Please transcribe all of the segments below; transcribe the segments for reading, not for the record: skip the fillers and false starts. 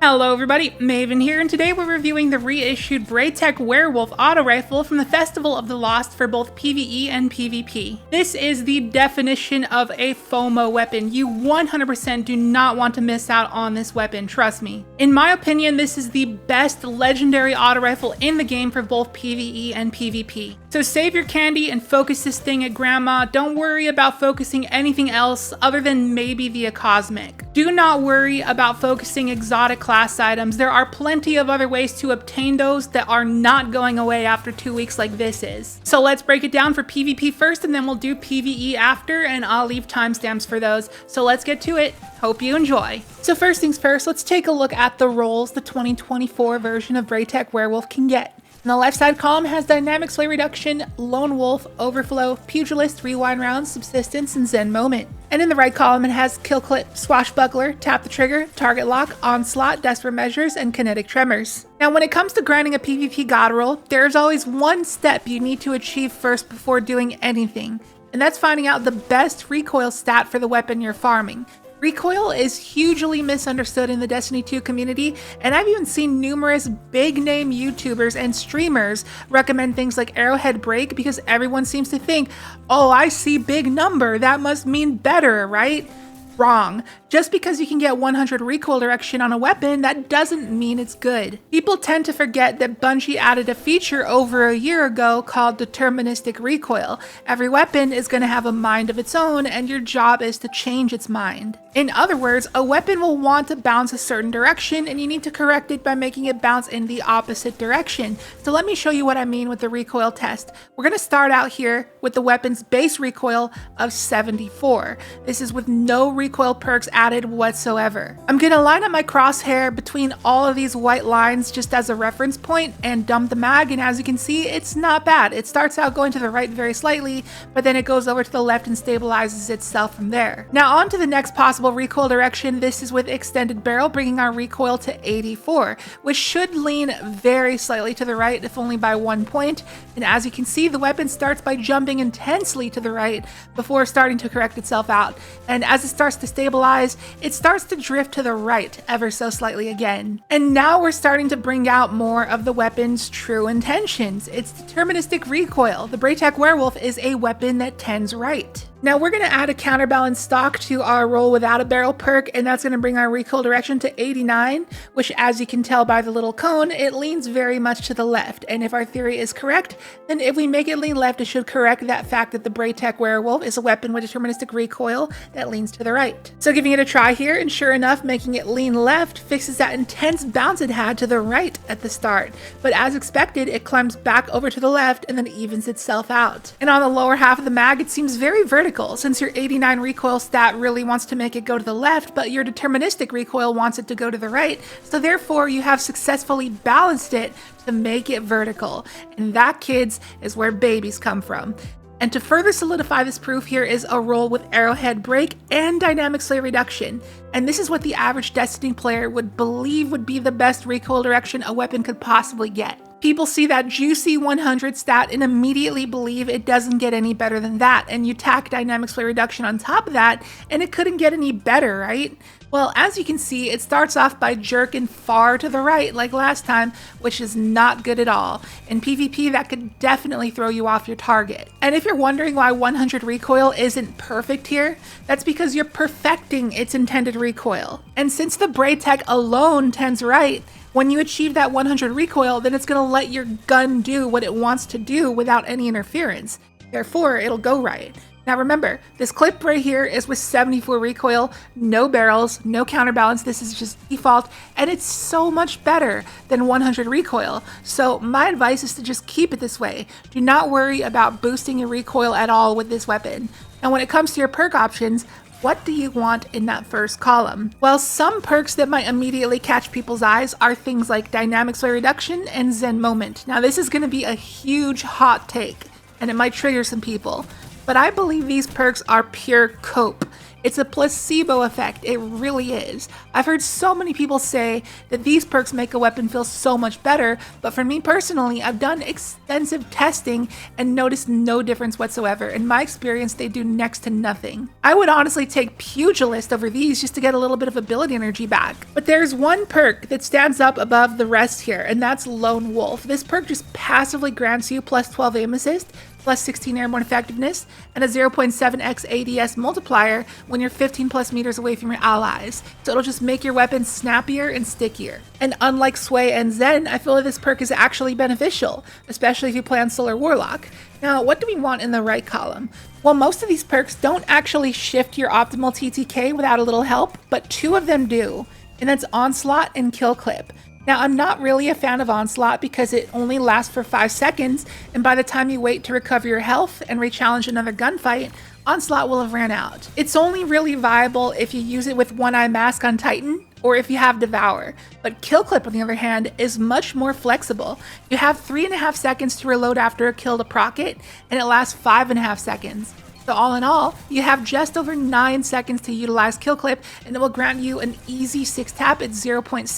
Hello everybody, Maven here, and today we're reviewing the reissued Braytech Werewolf Auto Rifle from the Festival of the Lost for both PvE and PvP. This is the definition of a FOMO weapon. You 100% do not want to miss out on this weapon, trust me. In my opinion, this is the best legendary auto rifle in the game for both PvE and PvP. So save your candy and focus this thing at grandma. Don't worry about focusing anything else other than maybe the Cosmic. Do not worry about focusing exotic class items. There are plenty of other ways to obtain those that are not going away after 2 weeks like this is. So let's break it down for PvP first, and then we'll do PvE after, and I'll leave timestamps for those. So let's get to it. Hope you enjoy. So first things first, let's take a look at the roles the 2024 version of Braytech Werewolf can get. And the left side column has Dynamic Sway Reduction, Lone Wolf, Overflow, Pugilist, Rewind Rounds, Subsistence, and Zen Moment. And in the right column it has Kill Clip, Swashbuckler, Tap the Trigger, Target Lock, Onslaught, Desperate Measures, and Kinetic Tremors. Now when it comes to grinding a PvP god roll, there's always one step you need to achieve first before doing anything. And that's finding out the best recoil stat for the weapon you're farming. Recoil is hugely misunderstood in the Destiny 2 community, and I've even seen numerous big-name YouTubers and streamers recommend things like Arrowhead Break because everyone seems to think, oh, I see big number, that must mean better, right? Wrong. Just because you can get 100 recoil direction on a weapon, that doesn't mean it's good. People tend to forget that Bungie added a feature over a year ago called deterministic recoil. Every weapon is going to have a mind of its own, and your job is to change its mind. In other words, a weapon will want to bounce a certain direction, and you need to correct it by making it bounce in the opposite direction. So let me show you what I mean with the recoil test. We're going to start out here with the weapon's base recoil of 74. This is with no recoil perks added whatsoever. I'm going to line up my crosshair between all of these white lines just as a reference point and dump the mag, and as you can see, it's not bad. It starts out going to the right very slightly, but then it goes over to the left and stabilizes itself from there. Now on to the next possible recoil direction. This is with extended barrel, bringing our recoil to 84, which should lean very slightly to the right, if only by 1 point. And as you can see, the weapon starts by jumping intensely to the right before starting to correct itself out. And as it starts to stabilize, it starts to drift to the right ever so slightly again. And now we're starting to bring out more of the weapon's true intentions. It's deterministic recoil. The Braytech Werewolf is a weapon that tends right. Now we're going to add a counterbalance stock to our roll without a barrel perk, and that's going to bring our recoil direction to 89, which as you can tell by the little cone, it leans very much to the left. And if our theory is correct, then if we make it lean left, it should correct that fact that the Braytech Werewolf is a weapon with deterministic recoil that leans to the right. So giving it a try here, and sure enough, making it lean left fixes that intense bounce it had to the right at the start. But as expected, it climbs back over to the left and then evens itself out. And on the lower half of the mag, it seems very vertical, since your 89 recoil stat really wants to make it go to the left, but your deterministic recoil wants it to go to the right, so therefore you have successfully balanced it to make it vertical. And that, kids, is where babies come from. And to further solidify this proof, here is a roll with Arrowhead Break and Dynamic Sway Reduction. And this is what the average Destiny player would believe would be the best recoil direction a weapon could possibly get. People see that juicy 100 stat and immediately believe it doesn't get any better than that, and you tack Dynamic Sway Reduction on top of that, and it couldn't get any better, right? Well, as you can see, it starts off by jerking far to the right like last time, which is not good at all. In PvP, that could definitely throw you off your target. And if you're wondering why 100 recoil isn't perfect here, that's because you're perfecting its intended recoil. And since the Braytech alone tends right, when you achieve that 100 recoil, then it's going to let your gun do what it wants to do without any interference. Therefore, it'll go right. Now remember, this clip right here is with 74 recoil, no barrels, no counterbalance. This is just default, and it's so much better than 100 recoil. So my advice is to just keep it this way. Do not worry about boosting your recoil at all with this weapon. And when it comes to your perk options, what do you want in that first column? Well, some perks that might immediately catch people's eyes are things like Dynamic Sway Reduction and Zen Moment. Now this is going to be a huge hot take, and it might trigger some people, but I believe these perks are pure cope. It's a placebo effect, it really is. I've heard so many people say that these perks make a weapon feel so much better, but for me personally, I've done extensive testing and noticed no difference whatsoever. In my experience, they do next to nothing. I would honestly take Pugilist over these just to get a little bit of ability energy back. But there's one perk that stands up above the rest here, and that's Lone Wolf. This perk just passively grants you plus 12 aim assist, plus 16 airborne effectiveness, and a 0.7x ADS multiplier when you're 15 plus meters away from your allies. So it'll just make your weapon snappier and stickier. And unlike Sway and Zen, I feel like this perk is actually beneficial, especially if you play on Solar Warlock. Now, what do we want in the right column? Well, most of these perks don't actually shift your optimal TTK without a little help, but two of them do, and that's Onslaught and Kill Clip. Now, I'm not really a fan of Onslaught because it only lasts for 5 seconds, and by the time you wait to recover your health and re-challenge another gunfight, Onslaught will have ran out. It's only really viable if you use it with One Eye Mask on Titan, or if you have Devour. But Kill Clip, on the other hand, is much more flexible. You have 3.5 seconds to reload after a kill to proc it, and it lasts 5.5 seconds. So all in all, you have just over 9 seconds to utilize Kill Clip, and it will grant you an easy 6 tap at 0.67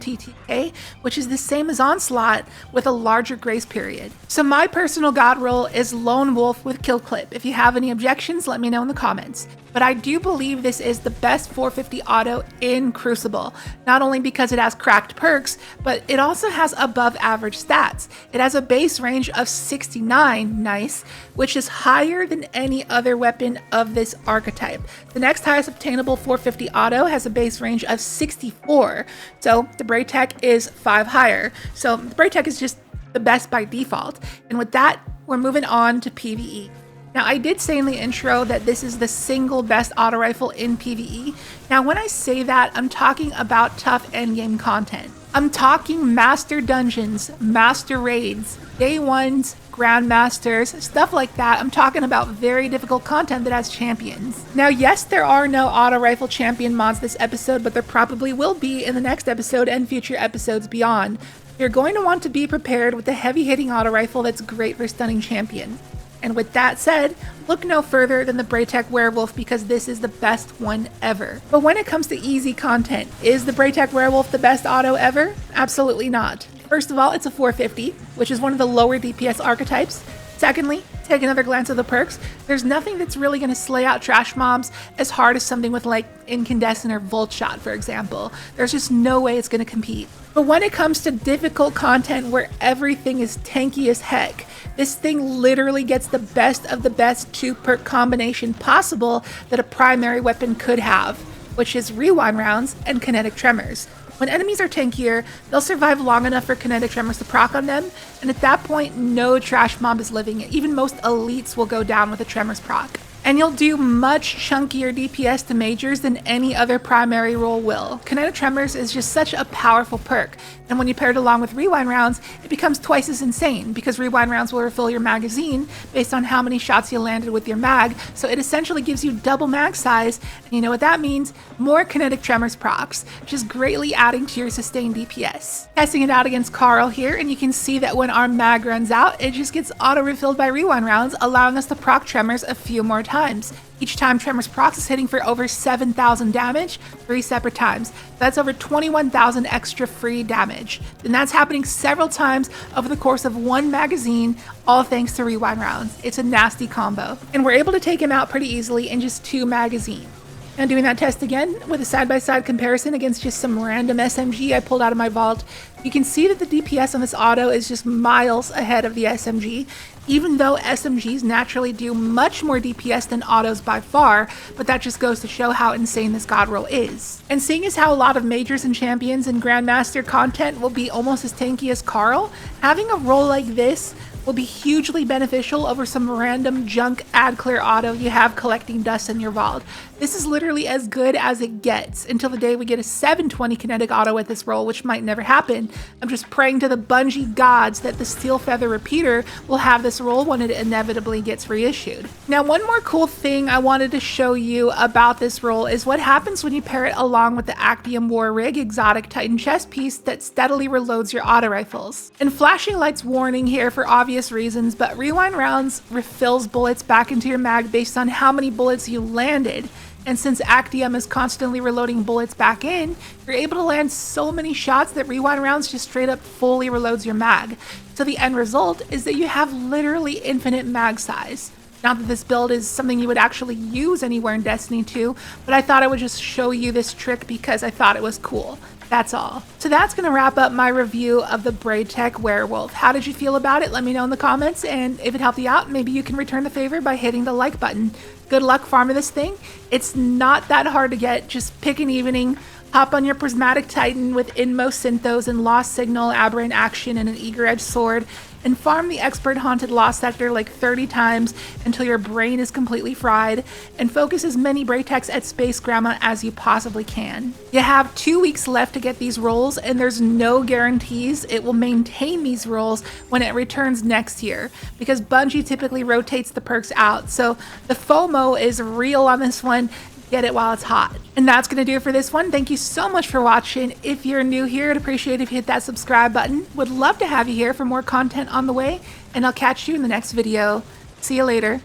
TTK, which is the same as Onslaught with a larger grace period. So my personal god roll is Lone Wolf with Kill Clip. If you have any objections, let me know in the comments. But I do believe this is the best 450 auto in Crucible, not only because it has cracked perks, but it also has above average stats. It has a base range of 69, nice, which is higher than any other weapon of this archetype. The next highest obtainable 450 auto has a base range of 64, so the Braytech is 5 higher. So the Braytech is just the best by default. And with that, we're moving on to PvE. Now, I did say in the intro that this is the single best auto rifle in PvE. Now, when I say that, I'm talking about tough endgame content. I'm talking master dungeons, master raids, day ones, grandmasters, stuff like that. I'm talking about very difficult content that has champions. Now, yes, there are no auto rifle champion mods this episode, but there probably will be in the next episode and future episodes beyond. You're going to want to be prepared with a heavy-hitting auto rifle that's great for stunning champions. And with that said, look no further than the Braytech Werewolf because this is the best one ever. But when it comes to easy content, is the Braytech Werewolf the best auto ever? Absolutely not. First of all, it's a 450, which is one of the lower DPS archetypes. Secondly, take another glance at the perks. There's nothing that's really going to slay out trash mobs as hard as something with like Incandescent or Volt Shot, for example. There's just no way it's going to compete. But when it comes to difficult content where everything is tanky as heck, this thing literally gets the best of the best 2 perk combination possible that a primary weapon could have, which is Rewind Rounds and Kinetic Tremors. When enemies are tankier, they'll survive long enough for Kinetic Tremors to proc on them, and at that point, no trash mob is living it. Even most elites will go down with a Tremors proc. And you'll do much chunkier DPS to majors than any other primary role will. Kinetic Tremors is just such a powerful perk, and when you pair it along with Rewind Rounds, it becomes twice as insane, because Rewind Rounds will refill your magazine based on how many shots you landed with your mag, so it essentially gives you double mag size, and you know what that means? More Kinetic Tremors procs, which is greatly adding to your sustained DPS. Testing it out against Carl here, and you can see that when our mag runs out, it just gets auto-refilled by Rewind Rounds, allowing us to proc Tremors a few more times. Each time Tremors procs is hitting for over 7,000 damage 3 separate times. That's over 21,000 extra free damage. And that's happening several times over the course of 1 magazine, all thanks to Rewind Rounds. It's a nasty combo. And we're able to take him out pretty easily in just 2 magazines. And doing that test again with a side-by-side comparison against just some random SMG I pulled out of my vault, you can see that the DPS on this auto is just miles ahead of the SMG, even though SMGs naturally do much more DPS than autos by far, but that just goes to show how insane this god roll is. And seeing as how a lot of majors and champions and grandmaster content will be almost as tanky as Carl, having a roll like this will be hugely beneficial over some random junk ad clear auto you have collecting dust in your vault. This is literally as good as it gets until the day we get a 720 kinetic auto with this roll, which might never happen. I'm just praying to the Bungie gods that the Steel Feather Repeater will have this roll when it inevitably gets reissued. Now, one more cool thing I wanted to show you about this roll is what happens when you pair it along with the Actium War Rig exotic Titan chest piece that steadily reloads your auto rifles. And flashing lights warning here for obvious reasons, but Rewind Rounds refills bullets back into your mag based on how many bullets you landed. And since Actium is constantly reloading bullets back in, you're able to land so many shots that rewind rounds just straight up fully reloads your mag. So the end result is that you have literally infinite mag size. Not that this build is something you would actually use anywhere in Destiny 2, but I thought I would just show you this trick because I thought it was cool. That's all. So that's going to wrap up my review of the Braytech Werewolf. How did you feel about it? Let me know in the comments, and if it helped you out, maybe you can return the favor by hitting the like button. Good luck farming this thing. It's not that hard to get. Just pick an evening, hop on your Prismatic Titan with Inmost Synthos and Lost Signal, Aberrant Action, and an Eager Edge Sword, and farm the Expert Haunted Lost Sector like 30 times until your brain is completely fried, and focus as many Braytechs at Space Grandma as you possibly can. You have 2 weeks left to get these rolls, and there's no guarantees it will maintain these rolls when it returns next year, because Bungie typically rotates the perks out, so the FOMO is real on this one. Get it while it's hot. And that's going to do it for this one. Thank you so much for watching. If you're new here, I'd appreciate if you hit that subscribe button. Would love to have you here for more content on the way, and I'll catch you in the next video. See you later.